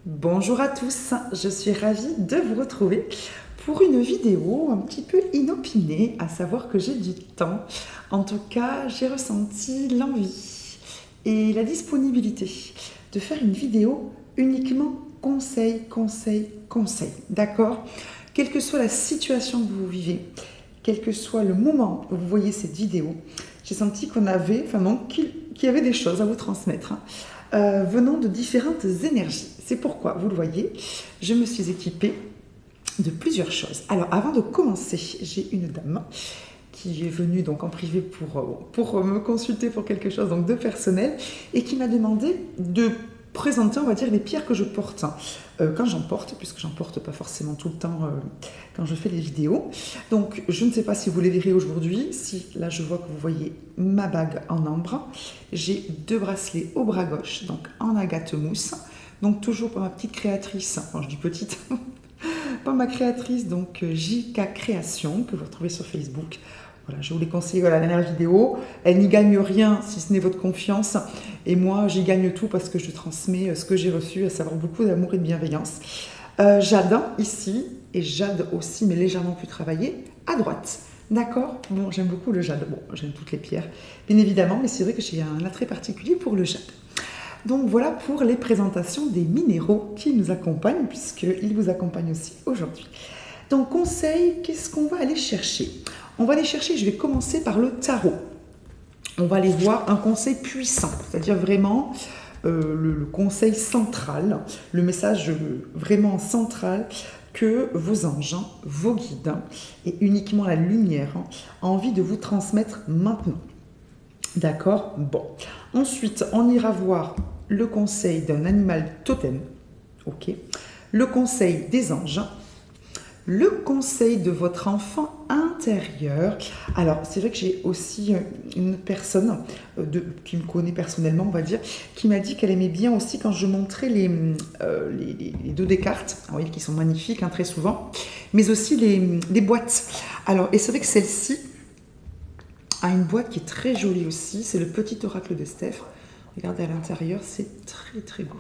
Bonjour à tous, je suis ravie de vous retrouver pour une vidéo un petit peu inopinée, à savoir que j'ai du temps. En tout cas, j'ai ressenti l'envie et la disponibilité de faire une vidéo uniquement conseil, conseil, conseil. D'accord? Quelle que soit la situation que vous vivez, quel que soit le moment où vous voyez cette vidéo, j'ai senti qu'on avait, qu'il y avait des choses à vous transmettre, venant de différentes énergies. C'est pourquoi, vous le voyez, je me suis équipée de plusieurs choses. Alors, avant de commencer, j'ai une dame qui est venue donc en privé pour me consulter pour quelque chose donc de personnel et qui m'a demandé de présenter, on va dire, les pierres que je porte quand j'en porte, puisque j'en porte pas forcément tout le temps quand je fais les vidéos. Donc, je ne sais pas si vous les verrez aujourd'hui. Si, là, je vois que vous voyez ma bague en ambre. J'ai deux bracelets au bras gauche, donc en agate mousse. Donc, toujours pour ma petite créatrice, enfin, je dis petite, pas ma créatrice, donc JK Création, que vous retrouvez sur Facebook. Voilà, je vous les conseille, voilà, la dernière vidéo. Elle n'y gagne rien si ce n'est votre confiance. Et moi, j'y gagne tout parce que je transmets ce que j'ai reçu, à savoir beaucoup d'amour et de bienveillance. Jade ici, et jade aussi, mais légèrement plus travaillé, à droite. D'accord? Bon, j'aime beaucoup le jade. Bon, j'aime toutes les pierres, bien évidemment, mais c'est vrai que j'ai un attrait particulier pour le jade. Donc voilà pour les présentations des minéraux qui nous accompagnent, puisqu'ils vous accompagnent aussi aujourd'hui. Donc conseil, qu'est-ce qu'on va aller chercher? On va aller chercher, je vais commencer par le tarot. On va aller voir un conseil puissant, c'est-à-dire vraiment le conseil central, le message vraiment central que vos anges, vos guides et uniquement la lumière ont envie de vous transmettre maintenant. D'accord? Bon. Ensuite, on ira voir le conseil d'un animal totem. Ok. Le conseil des anges. Le conseil de votre enfant intérieur. Alors, c'est vrai que j'ai aussi une personne qui me connaît personnellement, on va dire, qui m'a dit qu'elle aimait bien aussi quand je montrais les dos des cartes, vous voyez, qui sont magnifiques très souvent, mais aussi les boîtes. Alors, et c'est vrai que celle-ci a une boîte qui est très jolie aussi, c'est le petit oracle de Steph. Regardez à l'intérieur, c'est très très beau.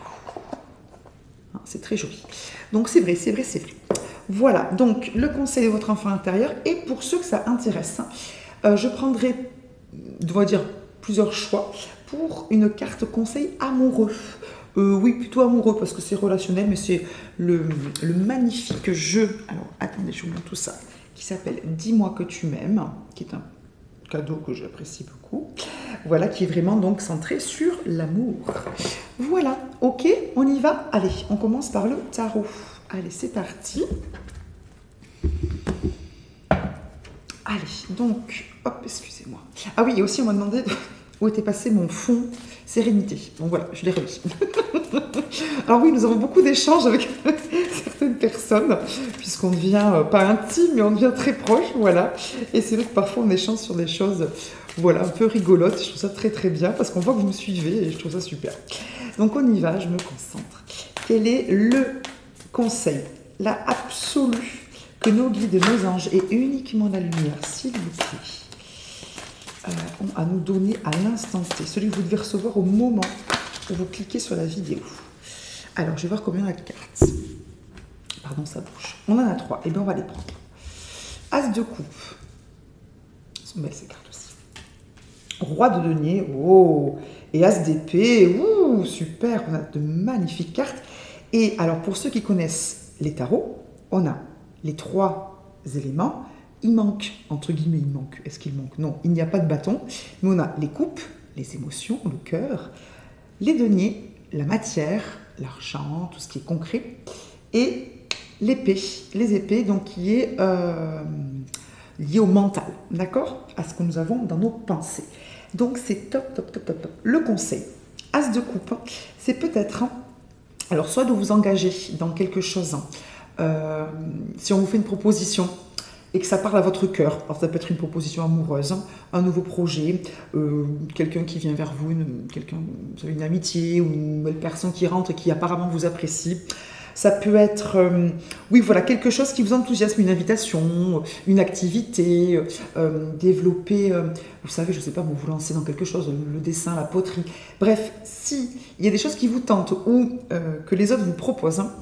C'est très joli. Donc c'est vrai, c'est vrai, c'est vrai. Voilà, donc le conseil de votre enfant intérieur. Et pour ceux que ça intéresse, je prendrai, on va dire, plusieurs choix pour une carte conseil amoureux. Oui, plutôt amoureux parce que c'est relationnel, mais c'est le magnifique jeu. Alors, attendez, je vous montre tout ça. Qui s'appelle Dis-moi que tu m'aimes, qui est un cadeau que j'apprécie beaucoup. Voilà, qui est vraiment donc centré sur l'amour. Voilà, ok, on y va. Allez, on commence par le tarot. Allez, c'est parti. Allez, donc, hop, excusez-moi. Ah oui, et aussi on m'a demandé où était passé mon fond sérénité. Bon voilà, je l'ai remis. Alors oui, nous avons beaucoup d'échanges avec certaines personnes, puisqu'on devient pas intime, mais on devient très proche, voilà. Et c'est vrai que parfois on échange sur des choses, voilà, un peu rigolotes. Je trouve ça très très bien, parce qu'on voit que vous me suivez, et je trouve ça super. Donc on y va, je me concentre. Quel est le conseil, la absolue, que nos guides, nos anges, et uniquement la lumière, s'il vous plaît, ont à nous donner à l'instant T, celui que vous devez recevoir au moment où vous cliquez sur la vidéo. Alors, je vais voir combien on a de cartes. Pardon, ça bouge. On en a 3. Eh bien, on va les prendre. As de coupe. Elles sont belles, ces cartes aussi. Roi de denier. Oh. Et As d'épée. Ouh, super. On a de magnifiques cartes. Et alors, pour ceux qui connaissent les tarots, on a les 3 éléments. Il manque, entre guillemets, il manque. Est-ce qu'il manque? Non, il n'y a pas de bâton. Mais on a les coupes, les émotions, le cœur, les deniers, la matière, l'argent, tout ce qui est concret, et l'épée, les épées, donc qui est lié au mental, d'accord? À ce que nous avons dans nos pensées. Donc c'est top, top, top, top, top. Le conseil, As de coupe, c'est peut-être, alors soit de vous engager dans quelque chose, si on vous fait une proposition, et que ça parle à votre cœur. Alors ça peut être une proposition amoureuse, un nouveau projet, quelqu'un qui vient vers vous, vous avez une amitié ou une nouvelle personne qui rentre et qui apparemment vous apprécie. Ça peut être, oui, voilà, quelque chose qui vous enthousiasme, une invitation, une activité, développer, vous savez, je ne sais pas, vous vous lancez dans quelque chose, le dessin, la poterie. Bref, si il y a des choses qui vous tentent ou que les autres vous proposent, hein,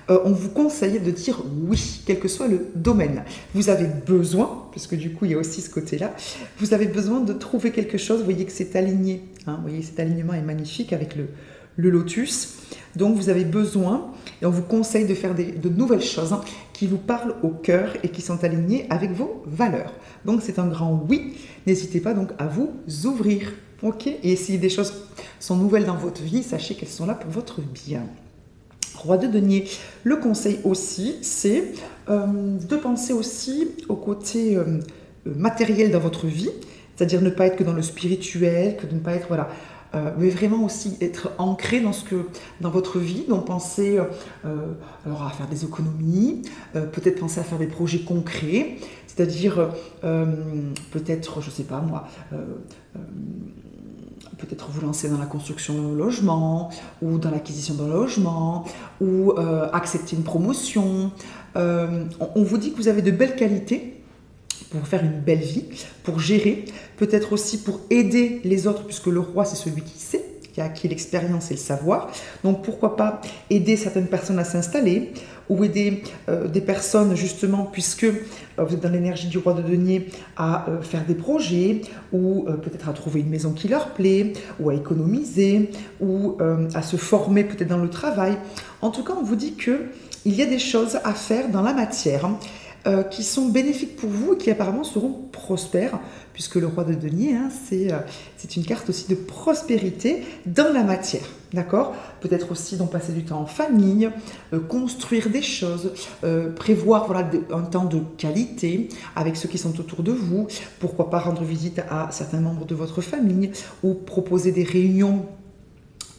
on vous conseille de dire oui, quel que soit le domaine. Vous avez besoin, puisque du coup il y a aussi ce côté-là, vous avez besoin de trouver quelque chose, vous voyez que c'est aligné, hein, vous voyez cet alignement est magnifique avec le lotus, donc vous avez besoin, et on vous conseille de faire de nouvelles choses hein, qui vous parlent au cœur et qui sont alignées avec vos valeurs. Donc c'est un grand oui, n'hésitez pas donc à vous ouvrir, ok? Et si des choses sont nouvelles dans votre vie, sachez qu'elles sont là pour votre bien. Roi de denier, le conseil aussi, c'est de penser aussi au côté matériel dans votre vie, c'est-à-dire ne pas être que dans le spirituel, que de ne pas être, voilà, mais vraiment aussi être ancré dans votre vie, donc penser alors à faire des économies, peut-être penser à faire des projets concrets, c'est-à-dire peut-être, je ne sais pas moi, peut-être vous lancer dans la construction d'un logement ou dans l'acquisition d'un logement ou accepter une promotion. On vous dit que vous avez de belles qualités pour faire une belle vie, pour gérer, peut-être aussi pour aider les autres, puisque le roi, c'est celui qui sait, qui a acquis l'expérience et le savoir. Donc, pourquoi pas aider certaines personnes à s'installer ou aider des personnes, justement, puisque vous êtes dans l'énergie du roi de denier, à faire des projets ou peut-être à trouver une maison qui leur plaît ou à économiser ou à se former peut-être dans le travail. En tout cas, on vous dit qu'il y a des choses à faire dans la matière qui sont bénéfiques pour vous et qui apparemment seront prospères, puisque le roi de denier, hein, c'est une carte aussi de prospérité dans la matière, d'accord? Peut-être aussi d'en passer du temps en famille, construire des choses, prévoir voilà, un temps de qualité avec ceux qui sont autour de vous, pourquoi pas rendre visite à certains membres de votre famille ou proposer des réunions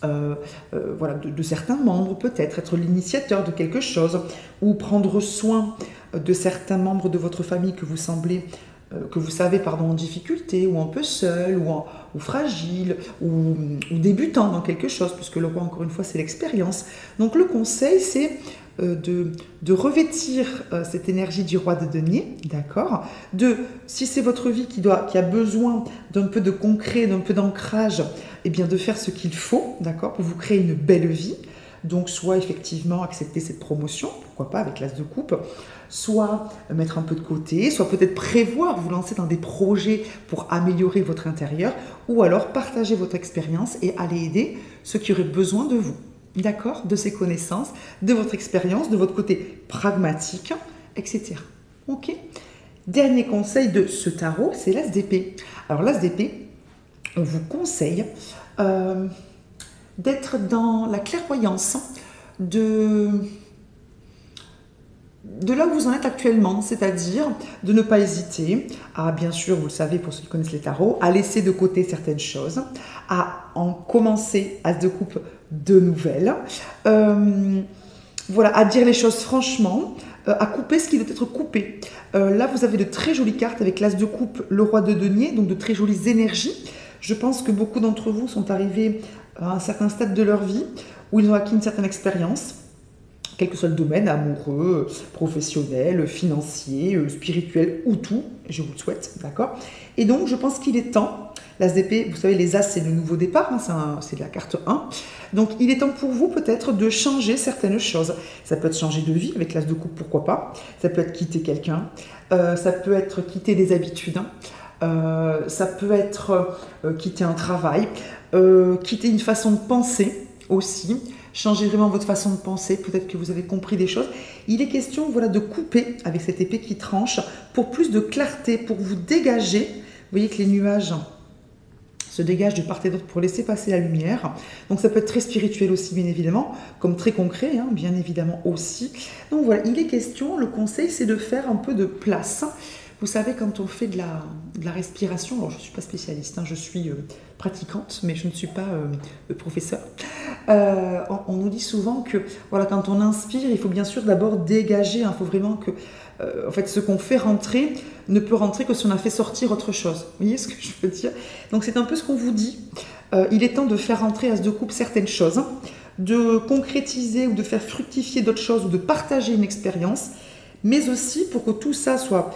voilà, de certains membres, peut-être être l'initiateur de quelque chose ou prendre soin de certains membres de votre famille que vous savez en difficulté ou un peu seul ou fragile ou débutant dans quelque chose, puisque le roi, encore une fois, c'est l'expérience. Donc le conseil, c'est de revêtir cette énergie du roi de denier, d'accord? Si c'est votre vie qui a besoin d'un peu de concret, d'un peu d'ancrage, eh bien de faire ce qu'il faut, d'accord, pour vous créer une belle vie. Donc soit effectivement accepter cette promotion, pourquoi pas avec l'as de coupe, soit mettre un peu de côté, soit peut-être prévoir vous lancer dans des projets pour améliorer votre intérieur, ou alors partager votre expérience et aller aider ceux qui auraient besoin de vous, d'accord, de ces connaissances, de votre expérience, de votre côté pragmatique, etc. Ok. Dernier conseil de ce tarot, c'est l'as d'épée. Alors l'as d'épée, on vous conseille d'être dans la clairvoyance de là où vous en êtes actuellement, c'est-à-dire de ne pas hésiter à, bien sûr, vous le savez pour ceux qui connaissent les tarots, à laisser de côté certaines choses, à en commencer as de coupe de nouvelles, voilà, à dire les choses franchement, à couper ce qui doit être coupé. Là, vous avez de très jolies cartes avec l'as de coupe, le roi de denier, donc de très jolies énergies. Je pense que beaucoup d'entre vous sont arrivés à un certain stade de leur vie où ils ont acquis une certaine expérience, quel que soit le domaine, amoureux, professionnel, financier, spirituel ou tout, je vous le souhaite, d'accord? Et donc, je pense qu'il est temps, l'as d'épée, vous savez, les as, c'est le nouveau départ, hein, c'est la carte 1, donc il est temps pour vous peut-être de changer certaines choses. Ça peut être changer de vie, avec l'as de coupe, pourquoi pas, ça peut être quitter quelqu'un, ça peut être quitter des habitudes, ça peut être quitter un travail, quitter une façon de penser aussi, changer vraiment votre façon de penser, peut-être que vous avez compris des choses. Il est question voilà, de couper avec cette épée qui tranche pour plus de clarté, pour vous dégager. Vous voyez que les nuages se dégagent de part et d'autre pour laisser passer la lumière. Donc ça peut être très spirituel aussi, bien évidemment, comme très concret, hein, bien évidemment aussi. Donc voilà, il est question, le conseil, c'est de faire un peu de place. Vous savez, quand on fait de la respiration, alors je ne suis pas spécialiste, hein, je suis pratiquante, mais je ne suis pas professeur. On nous dit souvent que voilà, quand on inspire, il faut bien sûr d'abord dégager. Il faut vraiment que en fait, ce qu'on fait rentrer ne peut rentrer que si on a fait sortir autre chose. Vous voyez ce que je veux dire? Donc c'est un peu ce qu'on vous dit. Il est temps de faire rentrer as de coupe certaines choses, de concrétiser ou de faire fructifier d'autres choses ou de partager une expérience, mais aussi pour que tout ça soit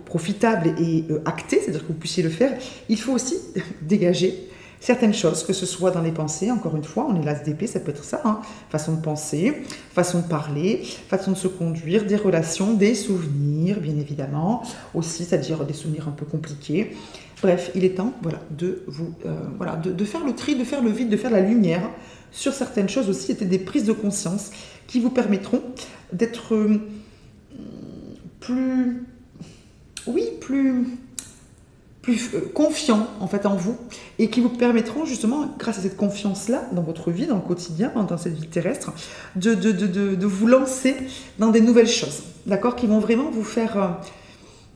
profitable et acté, c'est-à-dire que vous puissiez le faire, il faut aussi dégager certaines choses, que ce soit dans les pensées, encore une fois, on est l'ASDP, ça peut être ça, hein, façon de penser, façon de parler, façon de se conduire, des relations, des souvenirs, bien évidemment, aussi, c'est-à-dire des souvenirs un peu compliqués. Bref, il est temps, voilà, de vous, voilà, de faire le tri, de faire le vide, de faire la lumière sur certaines choses aussi, c'était des prises de conscience qui vous permettront d'être plus confiant en fait en vous et qui vous permettront justement, grâce à cette confiance-là dans votre vie, dans le quotidien, dans cette vie terrestre, de vous lancer dans des nouvelles choses, d'accord, qui vont vraiment vous faire...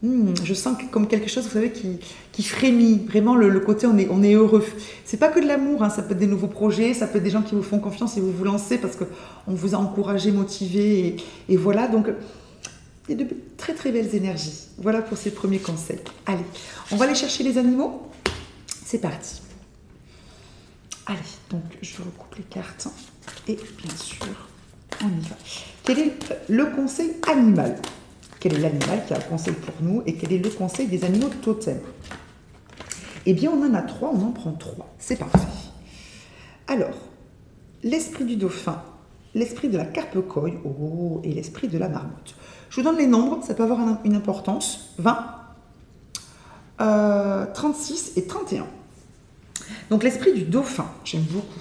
je sens comme quelque chose, vous savez, qui frémit, vraiment le côté on est heureux. C'est pas que de l'amour, hein, ça peut être des nouveaux projets, ça peut être des gens qui vous font confiance et vous vous lancez parce qu'on vous a encouragé, motivé et voilà, donc... Il y a de très très belles énergies. Voilà pour ces premiers conseils. Allez, on va aller chercher les animaux. C'est parti. Allez, donc je recoupe les cartes. Et bien sûr, on y va. Quel est le conseil animal? Quel est l'animal qui a un conseil pour nous? Et quel est le conseil des animaux de totem? Eh bien, on en a 3, on en prend 3. C'est parti. Alors, l'esprit du dauphin, l'esprit de la carpe-coï, oh, et l'esprit de la marmotte. Je vous donne les nombres, ça peut avoir une importance. 20, 36 et 31. Donc l'esprit du dauphin, j'aime beaucoup,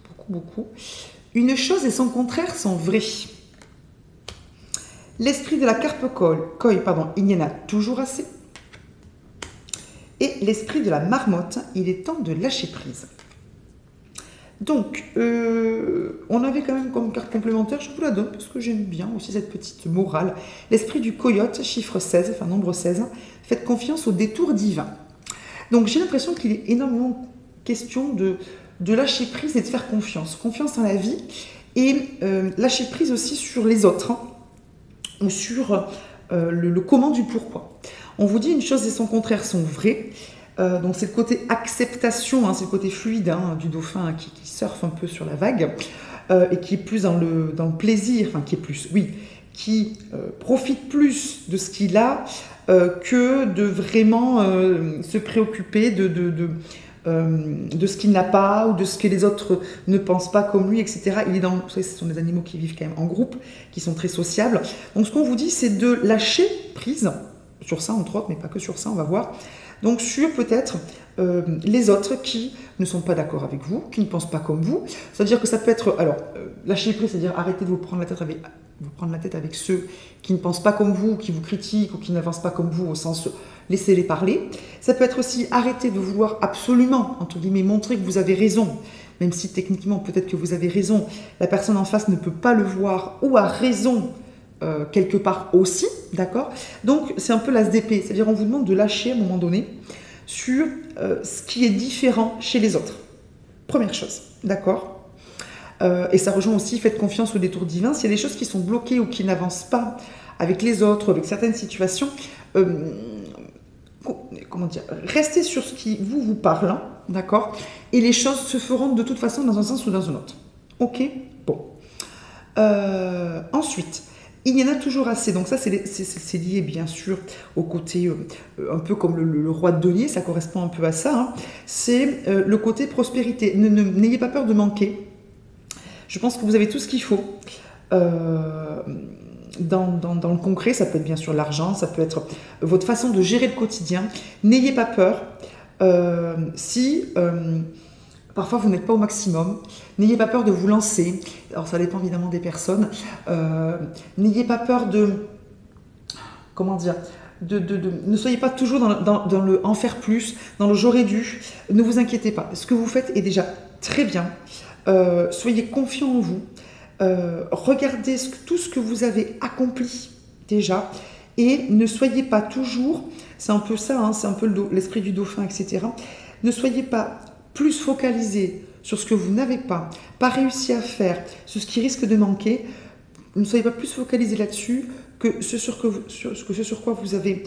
beaucoup, beaucoup. Une chose et son contraire sont vrais. L'esprit de la carpe-coï, pardon, il y en a toujours assez. Et l'esprit de la marmotte, il est temps de lâcher prise. Donc, on avait quand même comme carte complémentaire, je vous la donne parce que j'aime bien aussi cette petite morale. L'esprit du coyote, chiffre 16, enfin nombre 16, faites confiance au détour divin. Donc, j'ai l'impression qu'il est énormément question de lâcher prise et de faire confiance. Confiance en la vie et lâcher prise aussi sur les autres, hein, ou sur le comment du pourquoi. On vous dit une chose et son contraire sont vrais. Donc c'est le côté acceptation, hein, c'est le côté fluide, hein, du dauphin qui surfe un peu sur la vague et qui est plus dans le plaisir, enfin qui profite plus de ce qu'il a que de vraiment se préoccuper de ce qu'il n'a pas ou de ce que les autres ne pensent pas comme lui, etc. Il est vous savez, ce sont des animaux qui vivent quand même en groupe, qui sont très sociables. Donc ce qu'on vous dit, c'est de lâcher prise sur ça, entre autres, mais pas que sur ça, on va voir. Donc sur peut-être les autres qui ne sont pas d'accord avec vous, qui ne pensent pas comme vous. C'est-à-dire que ça peut être, alors, lâcher prise, c'est-à-dire arrêter de vous prendre la tête avec ceux qui ne pensent pas comme vous, qui vous critiquent ou qui n'avancent pas comme vous, au sens laissez-les parler. Ça peut être aussi arrêter de vouloir absolument, entre guillemets, montrer que vous avez raison, même si techniquement peut-être que vous avez raison, la personne en face ne peut pas le voir ou a raison quelque part aussi, d'accord? Donc c'est un peu l'ASDP, c'est-à-dire on vous demande de lâcher à un moment donné sur ce qui est différent chez les autres. Première chose, d'accord? Et ça rejoint aussi, faites confiance au détour divin. S'il y a des choses qui sont bloquées ou qui n'avancent pas avec les autres, avec certaines situations, comment dire, restez sur ce qui vous parle, hein, d'accord? Et les choses se feront de toute façon dans un sens ou dans un autre. Ok? Bon. Ensuite, il y en a toujours assez. Donc ça, c'est lié bien sûr au côté un peu comme le roi de denier, ça correspond un peu à ça. Hein. C'est le côté prospérité. N'ayez pas peur de manquer. Je pense que vous avez tout ce qu'il faut. Dans le concret, ça peut être bien sûr l'argent, ça peut être votre façon de gérer le quotidien. N'ayez pas peur si parfois vous n'êtes pas au maximum. N'ayez pas peur de vous lancer. Alors ça dépend évidemment des personnes. N'ayez pas peur de... Comment dire, ne soyez pas toujours dans le en faire plus, dans le j'aurais dû. Ne vous inquiétez pas. Ce que vous faites est déjà très bien. Soyez confiant en vous. Regardez tout ce que vous avez accompli déjà et ne soyez pas toujours, c'est un peu ça, hein, c'est un peu l'esprit du dauphin, etc. Ne soyez pas plus focalisé sur ce que vous n'avez pas réussi à faire, sur ce qui risque de manquer. Ne soyez pas plus focalisé là-dessus que ce sur quoi vous avez,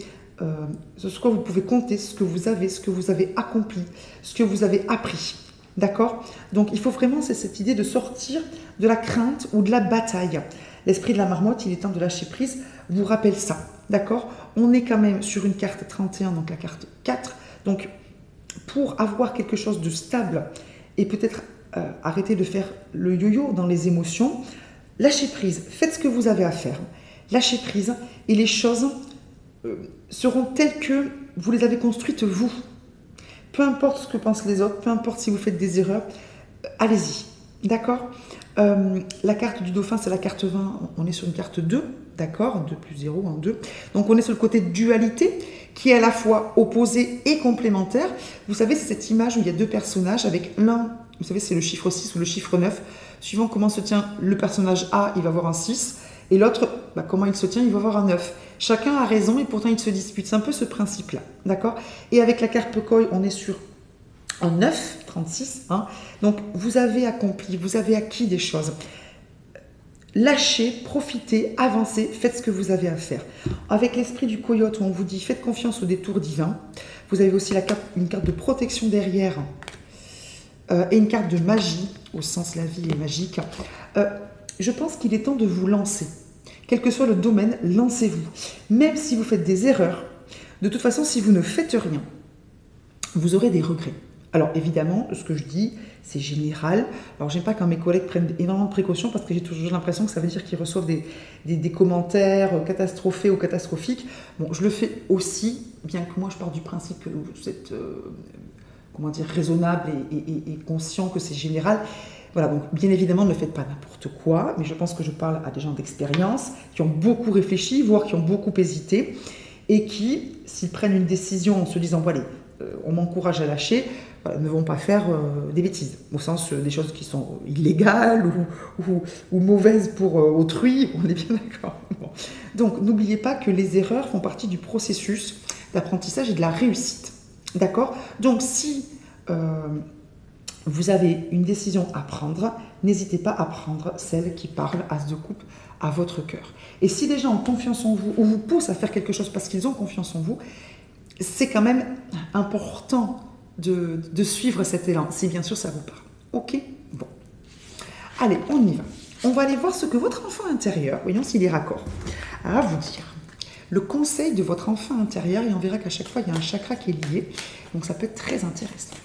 ce sur quoi vous pouvez compter, ce que vous avez accompli, ce que vous avez appris. D'accord? Donc il faut vraiment, c'est cette idée de sortir de la crainte ou de la bataille. L'esprit de la marmotte, il est temps de lâcher prise, vous rappelle ça. D'accord? On est quand même sur une carte 31, donc la carte 4. Donc pour avoir quelque chose de stable et peut-être arrêter de faire le yo-yo dans les émotions, lâchez prise, faites ce que vous avez à faire. Lâchez prise et les choses seront telles que vous les avez construites vous. Peu importe ce que pensent les autres, peu importe si vous faites des erreurs, allez-y, d'accord? La carte du dauphin, c'est la carte 20, on est sur une carte 2, d'accord? 2 plus 0 en 2. Donc on est sur le côté dualité, qui est à la fois opposé et complémentaire. Vous savez, c'est cette image où il y a deux personnages avec l'un, vous savez, c'est le chiffre 6 ou le chiffre 9. Suivant comment se tient le personnage A, il va avoir un 6. Et l'autre, comment il se tient, il va avoir un 9. Chacun a raison et pourtant ils se disputent. C'est un peu ce principe-là, d'accord? Et avec la carte Pokoi, on est sur un 9, 36. Hein. Donc vous avez accompli, vous avez acquis des choses. Lâchez, profitez, avancez, faites ce que vous avez à faire. Avec l'esprit du coyote, où on vous dit faites confiance au détour divin. Vous avez aussi une carte de protection derrière et une carte de magie, au sens la vie est magique. Je pense qu'il est temps de vous lancer. Quel que soit le domaine, lancez-vous. Même si vous faites des erreurs, de toute façon, si vous ne faites rien, vous aurez des regrets. Alors évidemment, ce que je dis, c'est général. Alors j'aime pas quand mes collègues prennent énormément de précautions parce que j'ai toujours l'impression que ça veut dire qu'ils reçoivent des commentaires catastrophés ou catastrophiques. Bon, je le fais aussi, bien que moi je pars du principe que vous êtes comment dire, raisonnable et conscient que c'est général. Voilà, donc bien évidemment, ne faites pas n'importe quoi, mais je pense que je parle à des gens d'expérience qui ont beaucoup réfléchi, voire qui ont beaucoup hésité, et qui, s'ils prennent une décision en se disant, bon allez, on m'encourage à lâcher, voilà, ne vont pas faire des bêtises, au sens des choses qui sont illégales ou mauvaises pour autrui, on est bien d'accord. Bon. Donc n'oubliez pas que les erreurs font partie du processus d'apprentissage et de la réussite. D'accord? Donc si vous avez une décision à prendre, n'hésitez pas à prendre celle qui parle, as de coupe, à votre cœur. Et si des gens ont confiance en vous ou vous poussent à faire quelque chose parce qu'ils ont confiance en vous, c'est quand même important de suivre cet élan, si bien sûr ça vous parle. Ok? Bon. Allez, on y va. On va aller voir ce que votre enfant intérieur, voyons s'il est raccord, a à vous dire. Le conseil de votre enfant intérieur, et on verra qu'à chaque fois, il y a un chakra qui est lié, donc ça peut être très intéressant.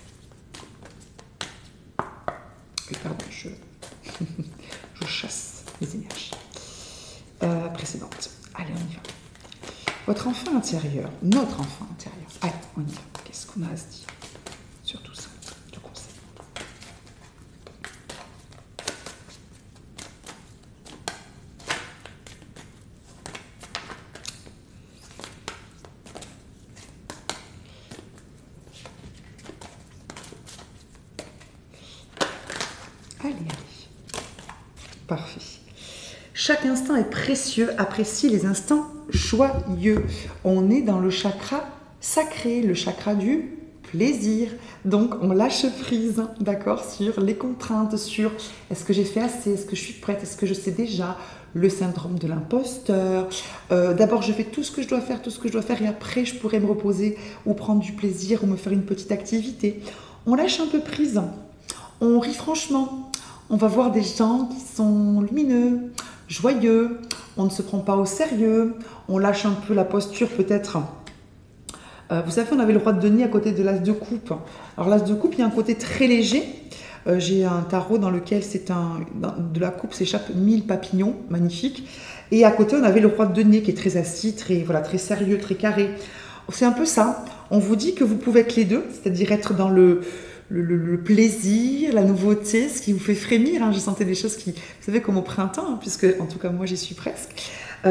Et pardon, je chasse les énergies précédentes. Allez, on y va. Votre enfant intérieur, notre enfant intérieur. Allez, on y va. Qu'est-ce qu'on a à se dire sur tout ça, de conseil? Allez, allez. Parfait. Chaque instant est précieux, apprécie les instants joyeux. On est dans le chakra sacré, le chakra du plaisir. Donc on lâche prise, d'accord, sur les contraintes, sur est-ce que j'ai fait assez, est-ce que je suis prête, est-ce que je sais déjà, le syndrome de l'imposteur. D'abord je fais tout ce que je dois faire et après je pourrais me reposer ou prendre du plaisir ou me faire une petite activité. On lâche un peu prise, on rit franchement, on va voir des gens qui sont lumineux, joyeux, on ne se prend pas au sérieux, on lâche un peu la posture peut-être. Vous savez, on avait le roi de denier à côté de l'as de coupe. Alors l'as de coupe, il y a un côté très léger. J'ai un tarot dans lequel de la coupe s'échappent 1000 papillons, magnifiques. Et à côté, on avait le roi de denier qui est très assis, très sérieux, très carré. C'est un peu ça. On vous dit que vous pouvez être les deux, c'est-à-dire être dans le plaisir, la nouveauté, ce qui vous fait frémir. Hein. Je sentais des choses qui, vous savez, comme au printemps, hein, puisque en tout cas moi j'y suis presque. Et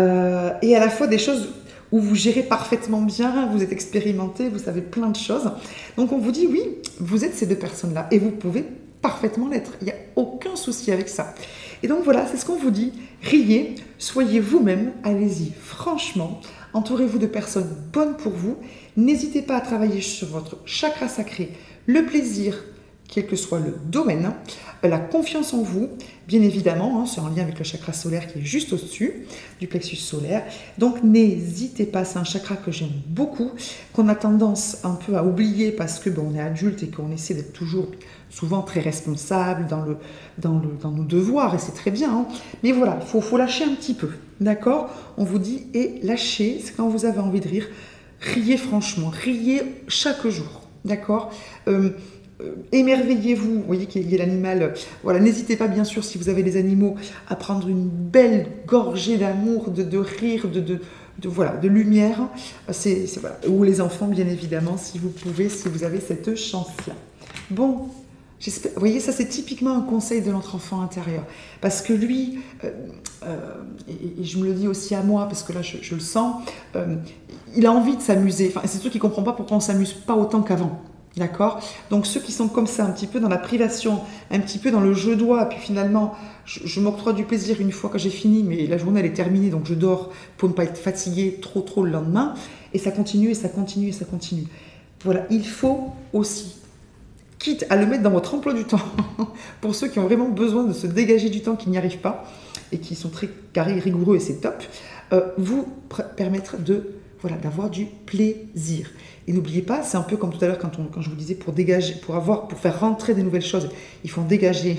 à la fois des choses où vous gérez parfaitement bien, vous êtes expérimenté, vous savez plein de choses. Donc on vous dit oui, vous êtes ces deux personnes-là et vous pouvez parfaitement l'être. Il n'y a aucun souci avec ça. Et donc voilà, c'est ce qu'on vous dit. Riez, soyez vous-même, allez-y franchement. Entourez-vous de personnes bonnes pour vous. N'hésitez pas à travailler sur votre chakra sacré, le plaisir quel que soit le domaine, la confiance en vous, bien évidemment, hein, c'est en lien avec le chakra solaire qui est juste au-dessus du plexus solaire. Donc n'hésitez pas, c'est un chakra que j'aime beaucoup, qu'on a tendance un peu à oublier parce que on est adulte et qu'on essaie d'être toujours souvent très responsable dans nos devoirs, et c'est très bien. Hein. Mais voilà, faut lâcher un petit peu, d'accord? On vous dit, et lâchez, c'est quand vous avez envie de rire, riez franchement, riez chaque jour, d'accord? Émerveillez-vous, vous voyez qu'il y a l'animal, voilà, n'hésitez pas bien sûr si vous avez des animaux à prendre une belle gorgée d'amour, de rire, voilà, de lumière, voilà. Ou les enfants bien évidemment si vous pouvez, si vous avez cette chance-là. Bon, vous voyez, ça c'est typiquement un conseil de notre enfant intérieur, parce que lui, et je me le dis aussi à moi, parce que là je le sens, il a envie de s'amuser, enfin, c'est sûr qu'il ne comprend pas pourquoi on ne s'amuse pas autant qu'avant. D'accord? Donc ceux qui sont comme ça, un petit peu dans la privation, un petit peu dans le je dois, puis finalement, je m'octroie du plaisir une fois que j'ai fini, mais la journée elle est terminée, donc je dors pour ne pas être fatigué trop le lendemain, et ça continue, et ça continue, et ça continue. Voilà, il faut aussi, quitte à le mettre dans votre emploi du temps, pour ceux qui ont vraiment besoin de se dégager du temps, qui n'y arrivent pas, et qui sont très carrés, rigoureux, et c'est top, vous permettre d'avoir du plaisir. Et n'oubliez pas, c'est un peu comme tout à l'heure quand je vous disais pour dégager, pour faire rentrer des nouvelles choses, il faut en dégager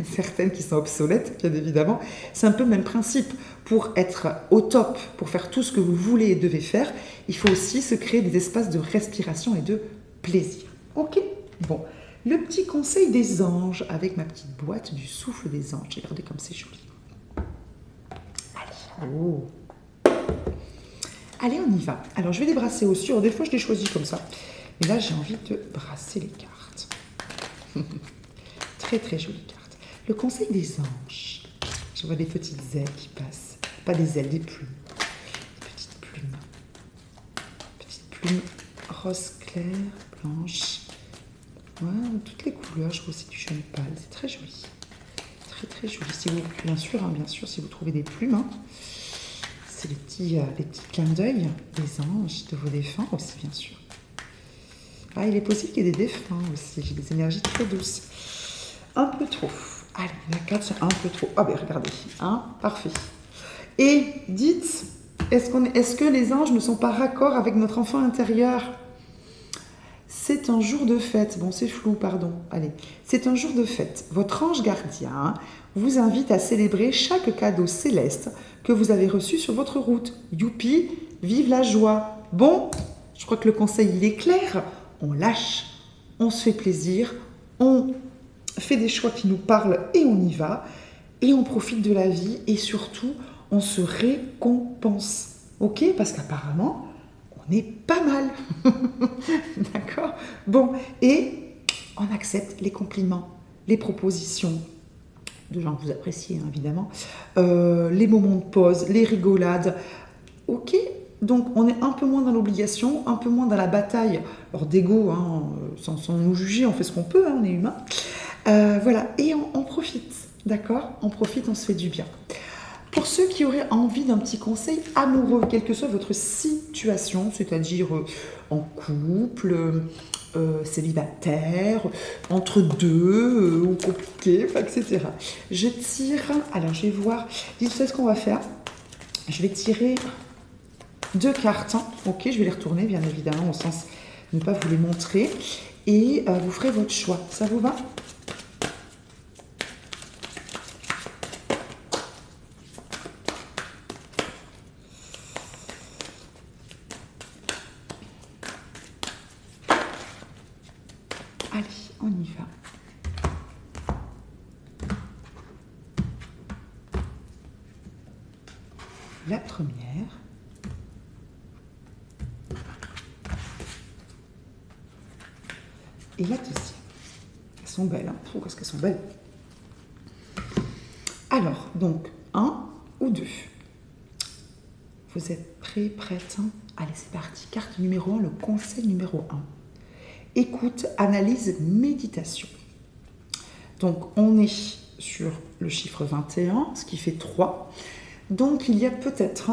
certaines qui sont obsolètes, bien évidemment. C'est un peu le même principe. Pour être au top, pour faire tout ce que vous voulez et devez faire, il faut aussi se créer des espaces de respiration et de plaisir. Ok? Bon, le petit conseil des anges avec ma petite boîte du souffle des anges. Regardez comme c'est joli. Allez, oh. Allez, on y va. Alors, je vais les brasser aussi. Alors, des fois, je les choisis comme ça. Mais là, j'ai envie de brasser les cartes. Très, très jolies cartes. Le conseil des anges. Je vois des petites ailes qui passent. Pas des ailes, des plumes. Des petites plumes. Petites plumes rose clair, blanche. Ouais, toutes les couleurs. Je vois aussi du jaune pâle. C'est très joli. Très, très joli. Si vous, bien sûr, si vous trouvez des plumes, hein, c'est les petits clins d'œil des anges, de vos défunts aussi, bien sûr. Ah, il est possible qu'il y ait des défunts aussi. J'ai des énergies très douces. Un peu trop. Allez, la carte, c'est un peu trop. Ah ben, regardez. Hein, parfait. Et dites, est-ce que les anges ne sont pas raccords avec notre enfant intérieur? C'est un jour de fête. Bon, c'est flou, pardon. Allez, c'est un jour de fête. Votre ange gardien vous invite à célébrer chaque cadeau céleste que vous avez reçu sur votre route. Youpi, vive la joie. Bon, je crois que le conseil, il est clair. On lâche, on se fait plaisir, on fait des choix qui nous parlent et on y va. Et on profite de la vie et surtout, on se récompense. Ok? Parce qu'apparemment, on est pas mal. D'accord? Bon, et on accepte les compliments, les propositions de gens que vous appréciez, hein, évidemment, les moments de pause, les rigolades. Ok? Donc, on est un peu moins dans l'obligation, un peu moins dans la bataille, alors d'ego, hein, sans nous juger, on fait ce qu'on peut, hein, on est humain. Voilà, et on profite, d'accord? On profite, on se fait du bien. Pour ceux qui auraient envie d'un petit conseil amoureux, quelle que soit votre situation, c'est-à-dire en couple, célibataire, entre deux, ou compliqué, etc. Je tire, alors je vais voir, vous savez ce qu'on va faire? Je vais tirer 2 cartes, hein. Ok, je vais les retourner bien évidemment, au sens de ne pas vous les montrer, et vous ferez votre choix, ça vous va? Allez, on y va. La première. Et la deuxième. Elles sont belles, hein. Oh, qu'est-ce qu'elles sont belles. Alors, donc, 1 ou 2. Vous êtes prêts, prêtes? Allez, c'est parti. Carte numéro 1, le conseil numéro 1. Écoute, analyse, méditation. Donc, on est sur le chiffre 21, ce qui fait 3. Donc, il y a peut-être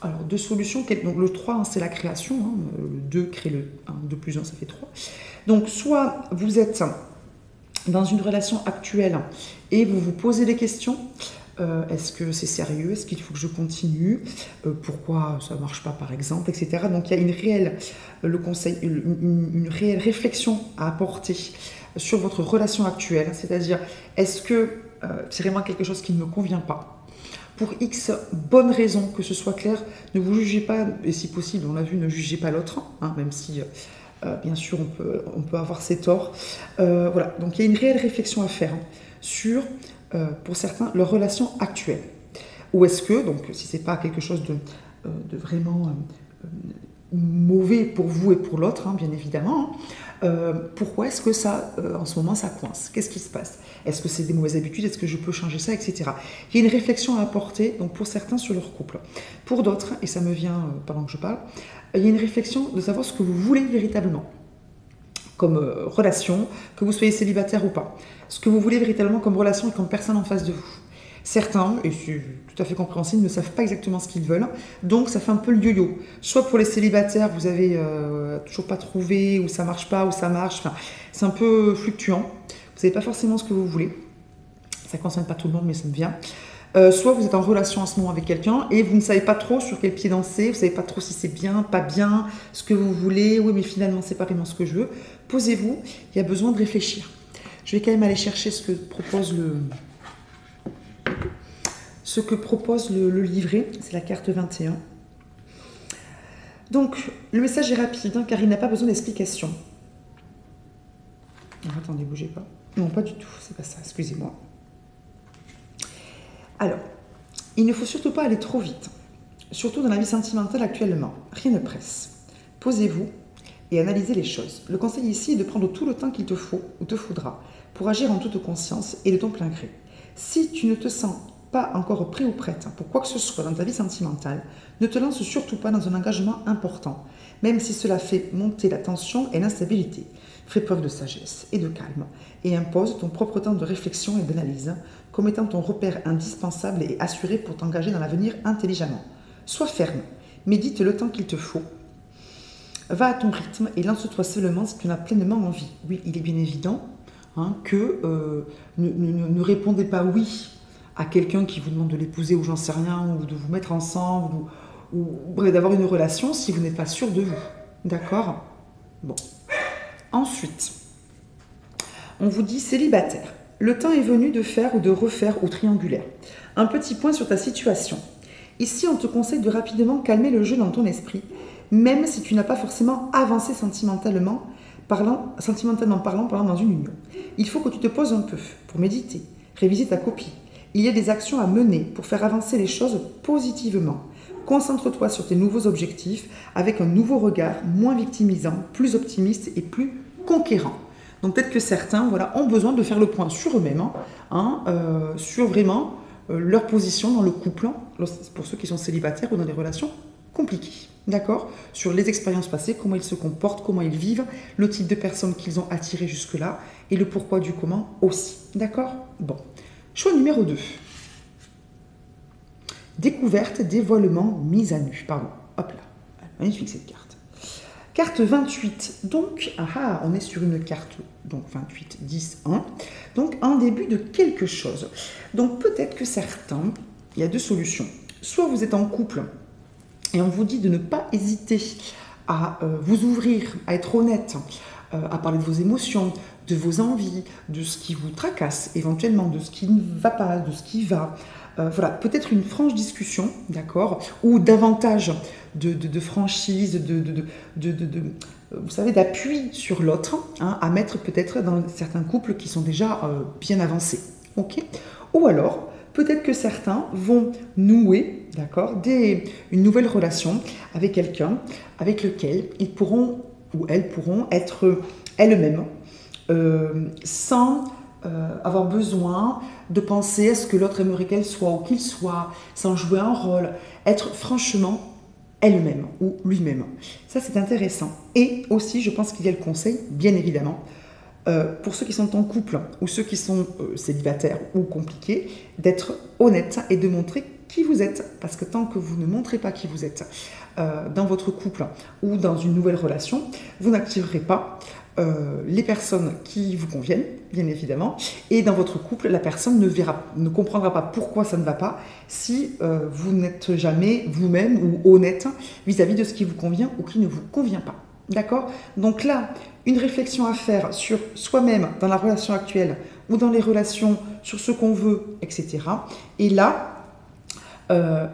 alors 2 solutions. Donc, le 3, c'est la création. Le 2 crée le 1, 2 plus 1, ça fait 3. Donc, soit vous êtes dans une relation actuelle et vous vous posez des questions. Est-ce que c'est sérieux? Est-ce qu'il faut que je continue? Pourquoi ça ne marche pas, par exemple, etc. Donc, il y a une réelle, le conseil, une réelle réflexion à apporter sur votre relation actuelle. C'est-à-dire, est-ce que c'est vraiment quelque chose qui ne me convient pas? Pour X bonnes raisons, que ce soit clair, ne vous jugez pas, et si possible, on l'a vu, ne jugez pas l'autre, hein, même si, bien sûr, on peut avoir ses torts. Voilà, donc il y a une réelle réflexion à faire sur, pour certains, leur relation actuelle. Ou est-ce que, donc si ce n'est pas quelque chose de vraiment mauvais pour vous et pour l'autre, hein, bien évidemment, pourquoi est-ce que ça, en ce moment, ça coince? Qu'est-ce qui se passe? Est-ce que c'est des mauvaises habitudes? Est-ce que je peux changer ça, etc. Il y a une réflexion à apporter, donc pour certains, sur leur couple. Pour d'autres, et ça me vient pendant que je parle, il y a une réflexion de savoir ce que vous voulez véritablement comme relation, que vous soyez célibataire ou pas. Ce que vous voulez véritablement comme relation et comme personne en face de vous. Certains, et c'est tout à fait compréhensible, ne savent pas exactement ce qu'ils veulent, donc ça fait un peu le yo-yo. Soit pour les célibataires, vous avez toujours pas trouvé, ou ça marche pas, ou ça marche, enfin, c'est un peu fluctuant. Vous savez pas forcément ce que vous voulez. Ça concerne pas tout le monde, mais ça me vient. Soit vous êtes en relation en ce moment avec quelqu'un et vous ne savez pas trop sur quel pied danser, vous ne savez pas trop si c'est bien, pas bien, ce que vous voulez, oui mais finalement c'est pas vraiment ce que je veux. Posez-vous, il y a besoin de réfléchir. Je vais quand même aller chercher ce que propose le livret, c'est la carte 21. Donc le message est rapide, hein, car il n'a pas besoin d'explication. Attendez, bougez pas. Non, pas du tout, c'est pas ça, excusez-moi. Alors, il ne faut surtout pas aller trop vite, surtout dans la vie sentimentale actuellement. Rien ne presse. Posez-vous et analysez les choses. Le conseil ici est de prendre tout le temps qu'il te faut ou te faudra pour agir en toute conscience et de ton plein gré. Si tu ne te sens pas encore prêt ou prête pour quoi que ce soit dans ta vie sentimentale, ne te lance surtout pas dans un engagement important, même si cela fait monter la tension et l'instabilité. Fais preuve de sagesse et de calme et impose ton propre temps de réflexion et d'analyse comme étant ton repère indispensable et assuré pour t'engager dans l'avenir intelligemment. Sois ferme, médite le temps qu'il te faut, va à ton rythme et lance-toi seulement si tu en as pleinement envie. Oui, il est bien évident que ne répondez pas oui à quelqu'un qui vous demande de l'épouser ou j'en sais rien, ou de vous mettre ensemble, ou d'avoir une relation si vous n'êtes pas sûr de vous. D'accord? Bon. Ensuite, on vous dit célibataire. Le temps est venu de faire ou de refaire au triangulaire. Un petit point sur ta situation. Ici, on te conseille de rapidement calmer le jeu dans ton esprit, même si tu n'as pas forcément avancé sentimentalement parlant dans une union. Il faut que tu te poses un peu pour méditer, réviser ta copie. Il y a des actions à mener pour faire avancer les choses positivement. Concentre-toi sur tes nouveaux objectifs avec un nouveau regard, moins victimisant, plus optimiste et plus conquérant. Donc peut-être que certains ont besoin de faire le point sur eux-mêmes, sur vraiment leur position dans le couple, pour ceux qui sont célibataires ou dans des relations compliquées. D'accord? Sur les expériences passées, comment ils se comportent, comment ils vivent, le type de personnes qu'ils ont attirées jusque-là et le pourquoi du comment aussi. D'accord? Bon. Choix numéro 2. Découverte, dévoilement, mise à nu. Pardon. Hop là. Magnifique cette carte. Carte 28, donc, on est sur une carte, donc 28, 10, 1, donc un début de quelque chose. Donc peut-être que certains, il y a deux solutions. Soit vous êtes en couple et on vous dit de ne pas hésiter à vous ouvrir, à être honnête, à parler de vos émotions, de vos envies, de ce qui vous tracasse, éventuellement de ce qui ne va pas, de ce qui va. Voilà, peut-être une franche discussion, d'accord, ou davantage de franchise, vous savez, d'appui sur l'autre, à mettre peut-être dans certains couples qui sont déjà bien avancés, ok. Ou alors, peut-être que certains vont nouer, d'accord, une nouvelle relation avec quelqu'un avec lequel ils pourront ou elles pourront être elles-mêmes, sans avoir besoin de penser à ce que l'autre aimerait qu'elle soit ou qu'il soit, sans jouer un rôle, être franchement elle-même ou lui-même. Ça, c'est intéressant. Et aussi, je pense qu'il y a le conseil, bien évidemment, pour ceux qui sont en couple ou ceux qui sont célibataires ou compliqués, d'être honnête et de montrer qui vous êtes. Parce que tant que vous ne montrez pas qui vous êtes dans votre couple ou dans une nouvelle relation, vous n'attirerez pas les personnes qui vous conviennent, bien évidemment, et dans votre couple, la personne ne comprendra pas pourquoi ça ne va pas si vous n'êtes jamais vous-même ou honnête vis-à-vis de ce qui vous convient ou qui ne vous convient pas. D'accord? Donc là, une réflexion à faire sur soi-même dans la relation actuelle ou dans les relations, sur ce qu'on veut, etc. Et là,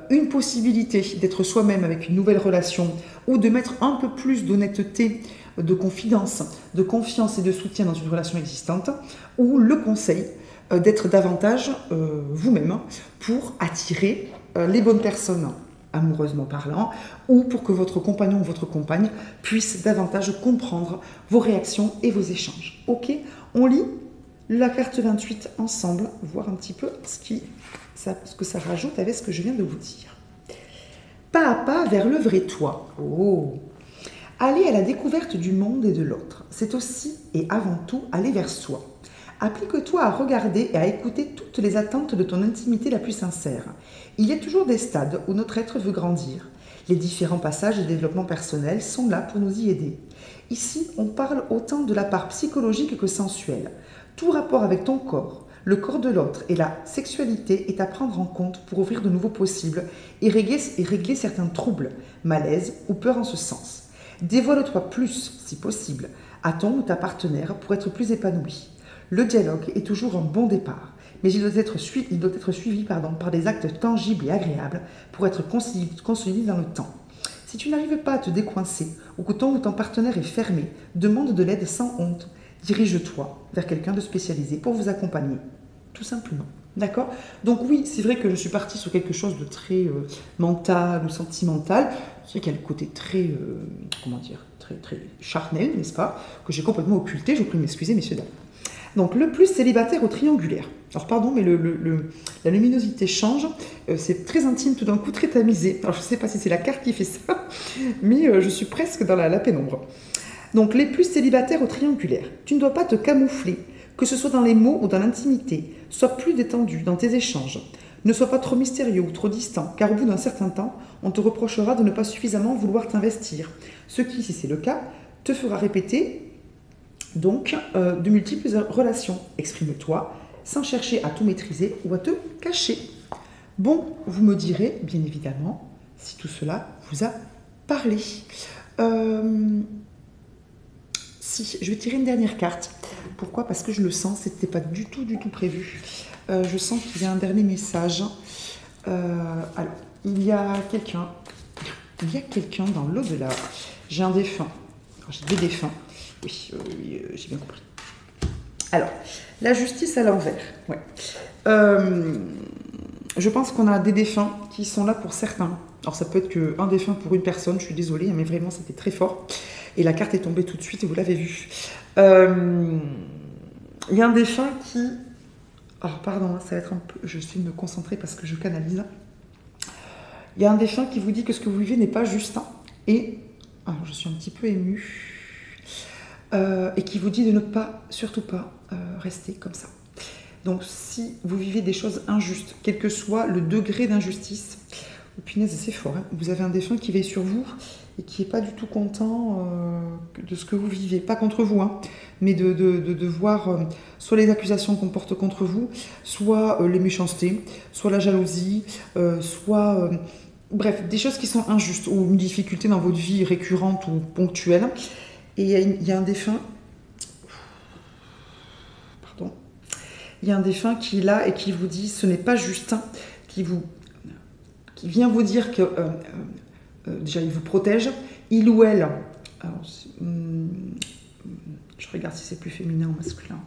une possibilité d'être soi-même avec une nouvelle relation ou de mettre un peu plus d'honnêteté, de confidence, de confiance et de soutien dans une relation existante, ou le conseil d'être davantage vous-même pour attirer les bonnes personnes, amoureusement parlant, ou pour que votre compagnon ou votre compagne puisse davantage comprendre vos réactions et vos échanges. Ok, on lit la carte 28 ensemble, voir un petit peu ce que ça rajoute avec ce que je viens de vous dire. Pas à pas vers le vrai toi. Oh. Aller à la découverte du monde et de l'autre, c'est aussi et avant tout aller vers soi. Applique-toi à regarder et à écouter toutes les attentes de ton intimité la plus sincère. Il y a toujours des stades où notre être veut grandir. Les différents passages de développement personnel sont là pour nous y aider. Ici, on parle autant de la part psychologique que sensuelle. Tout rapport avec ton corps, le corps de l'autre et la sexualité est à prendre en compte pour ouvrir de nouveaux possibles et régler certains troubles, malaises ou peurs en ce sens. Dévoile-toi plus, si possible, à ton ou ta partenaire pour être plus épanoui. Le dialogue est toujours un bon départ, mais il doit être suivi par des actes tangibles et agréables pour être consolidé dans le temps. Si tu n'arrives pas à te décoincer ou que ton ou ton partenaire est fermé, demande de l'aide sans honte. Dirige-toi vers quelqu'un de spécialisé pour vous accompagner, tout simplement. D'accord? Donc oui, c'est vrai que je suis partie sur quelque chose de très mental ou sentimental. C'est vrai qu'il y a le côté très, très charnel, n'est-ce pas? Que j'ai complètement occulté, je vous prie de m'excuser, messieurs, dames. Donc le plus célibataire au triangulaire. Alors pardon, mais la luminosité change. C'est très intime tout d'un coup, très tamisé. Alors je ne sais pas si c'est la carte qui fait ça, mais je suis presque dans la pénombre. Donc les plus célibataires au triangulaire. Tu ne dois pas te camoufler, que ce soit dans les mots ou dans l'intimité. Sois plus détendu dans tes échanges. Ne sois pas trop mystérieux ou trop distant, car au bout d'un certain temps, on te reprochera de ne pas suffisamment vouloir t'investir. Ce qui, si c'est le cas, te fera répéter donc de multiples relations. Exprime-toi sans chercher à tout maîtriser ou à te cacher. Bon, vous me direz, bien évidemment, si tout cela vous a parlé. Si, je vais tirer une dernière carte. Pourquoi? Parce que je le sens, c'était pas du tout prévu. Je sens qu'il y a un dernier message. Alors, il y a quelqu'un dans l'au-delà. J'ai un défunt. J'ai des défunts. Oui, j'ai bien compris. Alors, la justice à l'envers. Ouais. Je pense qu'on a des défunts qui sont là pour certains. Alors, ça peut être qu'un défunt pour une personne, je suis désolée, mais vraiment, c'était très fort. Et la carte est tombée tout de suite et vous l'avez vu. Il y a un défunt qui... Alors, pardon, ça va être un peu... Je suis de me concentrer parce que je canalise. Il y a un défunt qui vous dit que ce que vous vivez n'est pas juste. Et... Alors, je suis un petit peu émue. Et qui vous dit de ne pas, surtout pas, rester comme ça. Donc, si vous vivez des choses injustes, quel que soit le degré d'injustice, oh, punaise, c'est fort, hein, vous avez un défunt qui veille sur vous et qui n'est pas du tout content de ce que vous vivez. Pas contre vous, hein, mais de voir soit les accusations qu'on porte contre vous, soit les méchancetés, soit la jalousie, soit... bref, des choses qui sont injustes ou une difficulté dans votre vie récurrente ou ponctuelle. Et il y a un défunt... Pardon. Il y a un défunt qui est là et qui vous dit ce n'est pas juste, hein, qui vient vous dire que déjà il vous protège, il ou elle, alors, je regarde si c'est plus féminin ou masculin.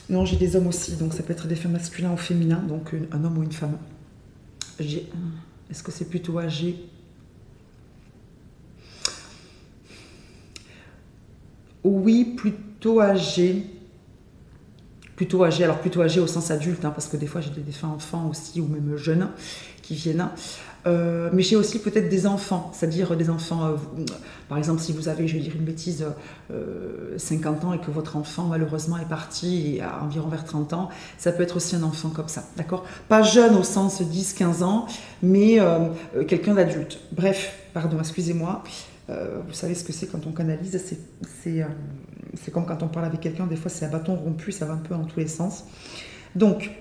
Non, j'ai des hommes aussi, donc ça peut être des femmes masculins ou féminins, donc un homme ou une femme. Est-ce que c'est plutôt âgé? Oui, plutôt âgé. Plutôt âgé, alors plutôt âgé au sens adulte, hein, parce que des fois j'ai des défunts enfants aussi, ou même jeunes qui viennent. Mais j'ai aussi peut-être des enfants, c'est-à-dire des enfants, par exemple si vous avez, je vais dire une bêtise, 50 ans et que votre enfant malheureusement est parti à environ vers 30 ans, ça peut être aussi un enfant comme ça, d'accord? Pas jeune au sens 10-15 ans, mais quelqu'un d'adulte. Bref, pardon, excusez-moi. Vous savez ce que c'est quand on canalise, c'est comme quand on parle avec quelqu'un, des fois c'est un bâton rompu, ça va un peu dans tous les sens. Donc,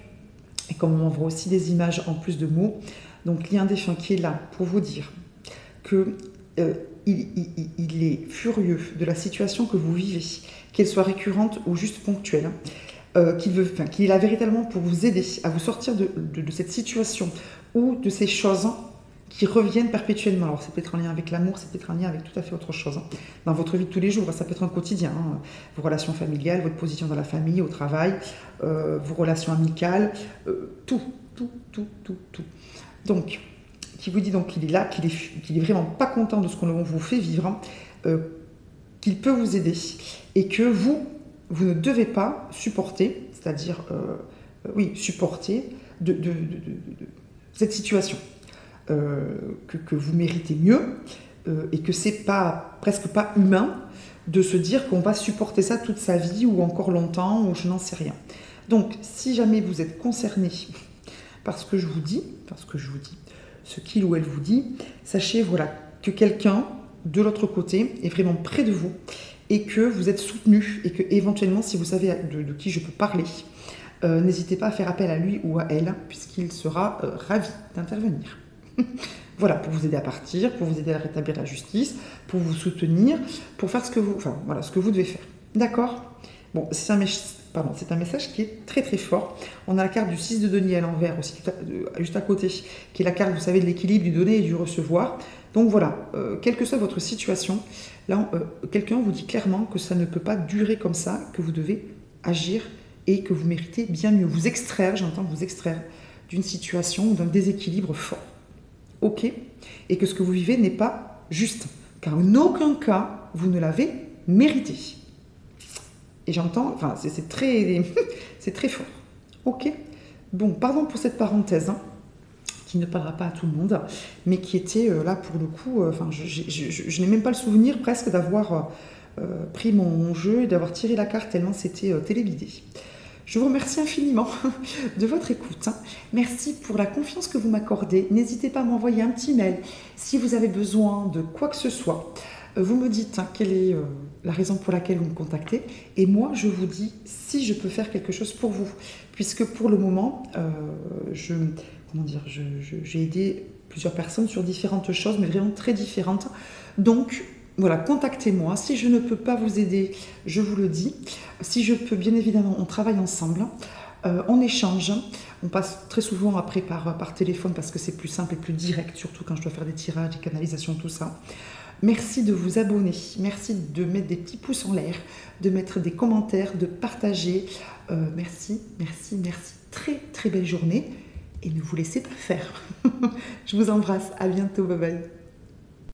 et comme on voit aussi des images en plus de mots, donc il y a un défunt qui est là pour vous dire que il est furieux de la situation que vous vivez, qu'elle soit récurrente ou juste ponctuelle, qu'il est là véritablement pour vous aider à vous sortir de cette situation ou de ces choses qui reviennent perpétuellement. Alors, c'est peut-être en lien avec l'amour, c'est peut-être en lien avec tout à fait autre chose. Dans votre vie de tous les jours, ça peut être un quotidien. Vos relations familiales, votre position dans la famille, au travail, vos relations amicales, tout. Donc, qui vous dit donc qu'il est là, qu'il est vraiment pas content de ce qu'on vous fait vivre, qu'il peut vous aider et que vous ne devez pas supporter, c'est-à-dire, supporter de cette situation. Que vous méritez mieux et que c'est presque pas humain de se dire qu'on va supporter ça toute sa vie ou encore longtemps ou je n'en sais rien. Donc, si jamais vous êtes concerné par ce que je vous dis, ce qu'il ou elle vous dit, sachez voilà, que quelqu'un de l'autre côté est vraiment près de vous et que vous êtes soutenu et que éventuellement, si vous savez de qui je peux parler, n'hésitez pas à faire appel à lui ou à elle puisqu'il sera ravi d'intervenir. Voilà, pour vous aider à partir, pour vous aider à rétablir la justice, pour vous soutenir, pour faire ce que vous devez faire. D'accord? Bon, c'est un message qui est très très fort. On a la carte du 6 de denier à l'envers aussi, juste à côté, qui est la carte, vous savez, de l'équilibre du donner et du recevoir. Donc voilà, quelle que soit votre situation, là, quelqu'un vous dit clairement que ça ne peut pas durer comme ça, que vous devez agir et que vous méritez bien mieux. Vous extraire, j'entends vous extraire d'une situation ou d'un déséquilibre fort. Ok, et que ce que vous vivez n'est pas juste, car en aucun cas, vous ne l'avez mérité. Et j'entends, c'est très fort. Ok, bon, pardon pour cette parenthèse, qui ne parlera pas à tout le monde, mais qui était là pour le coup, je n'ai même pas le souvenir presque d'avoir pris mon jeu et d'avoir tiré la carte tellement c'était téléguidé. Je vous remercie infiniment de votre écoute. Merci pour la confiance que vous m'accordez. N'hésitez pas à m'envoyer un petit mail si vous avez besoin de quoi que ce soit. Vous me dites quelle est la raison pour laquelle vous me contactez. Et moi, je vous dis si je peux faire quelque chose pour vous. Puisque pour le moment, j'ai aidé plusieurs personnes sur différentes choses, mais vraiment très différentes. Donc, voilà, contactez-moi. Si je ne peux pas vous aider, je vous le dis. Si je peux, bien évidemment, on travaille ensemble, on échange. On passe très souvent après par téléphone parce que c'est plus simple et plus direct, surtout quand je dois faire des tirages, des canalisations, tout ça. Merci de vous abonner, merci de mettre des petits pouces en l'air, de mettre des commentaires, de partager. Merci. Très, très belle journée et ne vous laissez pas faire. Je vous embrasse. À bientôt. Bye bye.